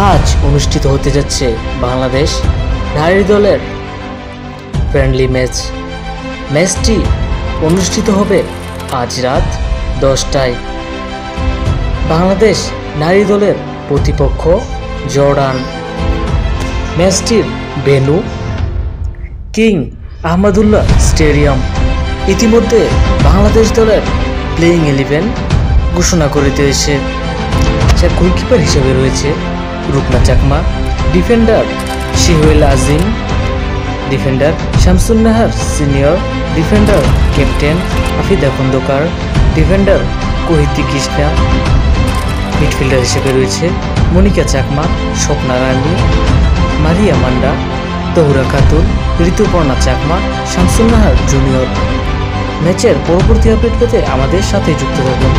আজ অনুষ্ঠিত হতে যাচ্ছে বাংলাদেশ নারী দলের ফ্রেন্ডলি ম্যাচটি অনুষ্ঠিত হবে আজ রাত 10টায়। বাংলাদেশ নারী দলের প্রতিপক্ষ জর্ডান। ম্যাচটির ভেন্যু কিং আহমদুল্লাহ স্টেডিয়াম। ইতিমধ্যে বাংলাদেশ দলের প্লেইং 11 ঘোষণা করে দিয়েছে। যা গোলকিপার হিসেবে রয়েছে Rukna Chakma, defender Shihul Azim, defender Shamsun Nahar senior, defender captain Afida Khandakar, defender Kohiti Krishna, midfielder হিসেবে রয়েছে মনিকা চাকমা, স্বপ্না রানী, মারিয়া মান্ডা, তহুরা খাতুন, ঋতুপর্ণা চাকমা, শামসুন নাহার জুনিয়র। ম্যাচের পরবর্তী আপডেট পেতে আমাদের সাথে যুক্ত থাকুন।